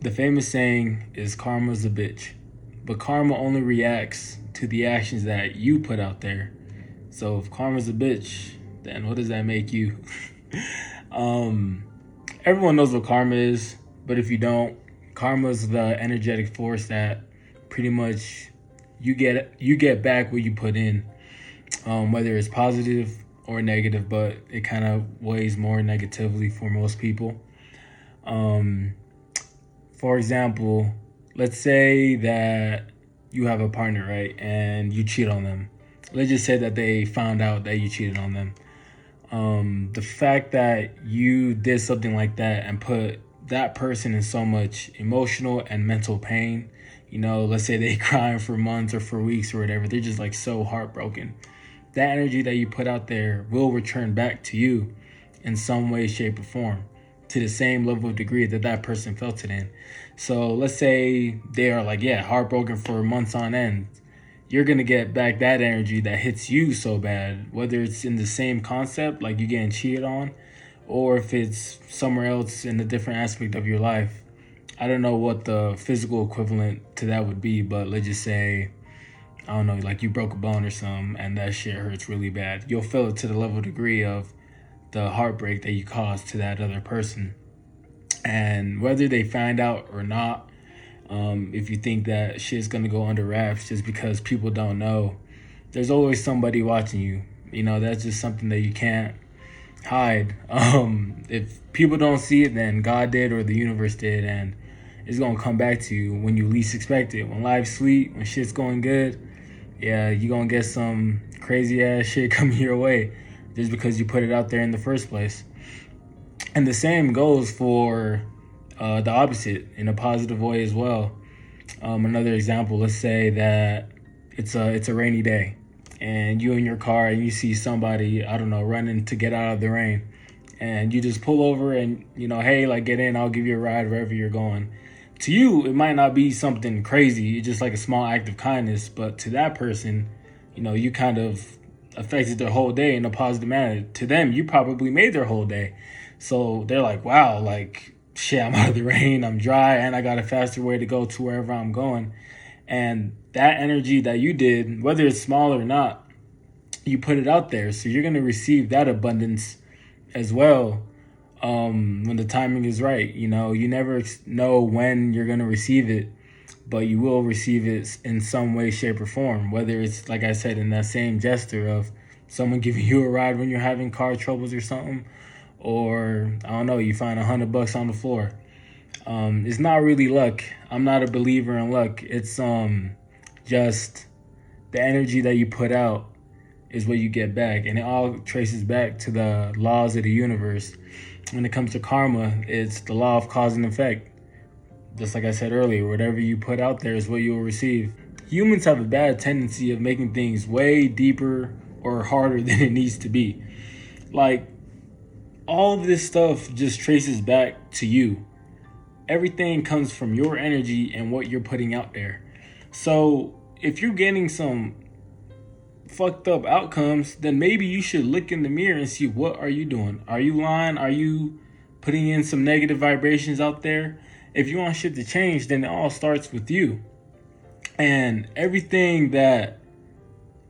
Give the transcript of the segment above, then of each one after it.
The famous saying is karma's a bitch, but karma only reacts to the actions that you put out there. So if karma's a bitch, then what does that make you? um, Everyone knows what karma is, but if you don't, karma is the energetic force that pretty much you get back what you put in, whether it's positive or negative, but it kind of weighs more negatively for most people. Um, for example, let's say that you have a partner, right, and you cheat on them. Let's just say that they found out that you cheated on them. The fact that you did something like that and put that person in so much emotional and mental pain, let's say they crying for months or for weeks or whatever, they're just like so heartbroken. That energy that you put out there will return back to you in some way, shape, or form, to the same level of degree that that person felt it in. So let's say they are like, yeah, heartbroken for months on end. You're going to get back that energy that hits you so bad, whether it's in the same concept, like you getting cheated on, or if it's somewhere else in a different aspect of your life. I don't know what the physical equivalent to that would be, but let's just say, I don't know, like you broke a bone or something and that shit hurts really bad. You'll feel it to the level degree of the heartbreak that you caused to that other person. And whether they find out or not, if you think that shit's gonna go under wraps just because people don't know, there's always somebody watching you. That's just something that you can't hide. If people don't see it, then God did or the universe did, and it's gonna come back to you when you least expect it. When life's sweet, when shit's going good, yeah, you're gonna get some crazy ass shit coming your way just because you put it out there in the first place. And the same goes for the opposite in a positive way as well. Another example, let's say that it's a rainy day and you in your car and you see somebody, I don't know, running to get out of the rain, and you just pull over and hey, like, get in, I'll give you a ride wherever you're going. To you, it might not be something crazy, it's just like a small act of kindness, but to that person, you kind of affected their whole day in a positive manner. To them, you probably made their whole day. So they're like, wow, like, shit, I'm out of the rain, I'm dry, and I got a faster way to go to wherever I'm going. And that energy that you did, whether it's small or not, you put it out there. So you're going to receive that abundance as well, when the timing is right. You never know when you're going to receive it, but you will receive it in some way, shape, or form. Whether it's, like I said, in that same gesture of someone giving you a ride when you're having car troubles or something, or I don't know, you find $100 on the floor. It's not really luck. I'm not a believer in luck. It's just the energy that you put out is what you get back, and it all traces back to the laws of the universe. When it comes to karma, it's the law of cause and effect. Just like I said earlier, whatever you put out there is what you'll receive. Humans have a bad tendency of making things way deeper or harder than it needs to be. Like, all of this stuff just traces back to you. Everything comes from your energy and what you're putting out there. So if you're getting some fucked up outcomes, then maybe you should look in the mirror and see, what are you doing? Are you lying? Are you putting in some negative vibrations out there? If you want shit to change, then it all starts with you. And everything that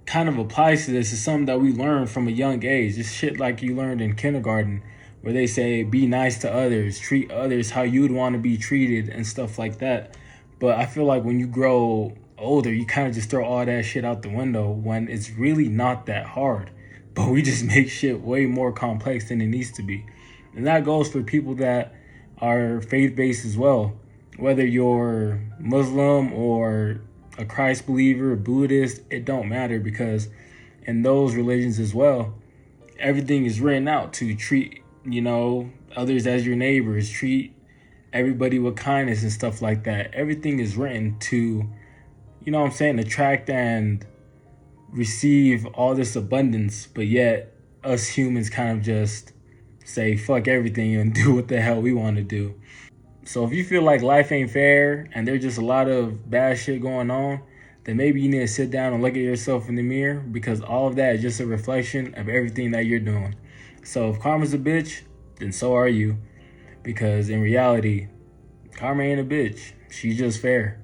kind of applies to this is something that we learn from a young age. It's shit like you learned in kindergarten, where they say be nice to others, treat others how you'd want to be treated and stuff like that. But I feel like when you grow older, you kind of just throw all that shit out the window when it's really not that hard. But we just make shit way more complex than it needs to be. And that goes for people that are faith-based as well. Whether you're Muslim or a Christ believer, Buddhist, it don't matter, because in those religions as well, everything is written out to treat, others as your neighbors, treat everybody with kindness and stuff like that. Everything is written to, attract and receive all this abundance, but yet us humans kind of just say fuck everything and do what the hell we want to do. So if you feel like life ain't fair and there's just a lot of bad shit going on, then maybe you need to sit down and look at yourself in the mirror, because all of that is just a reflection of everything that you're doing. So if karma's a bitch, then so are you. Because in reality, Karma ain't a bitch. She's just fair.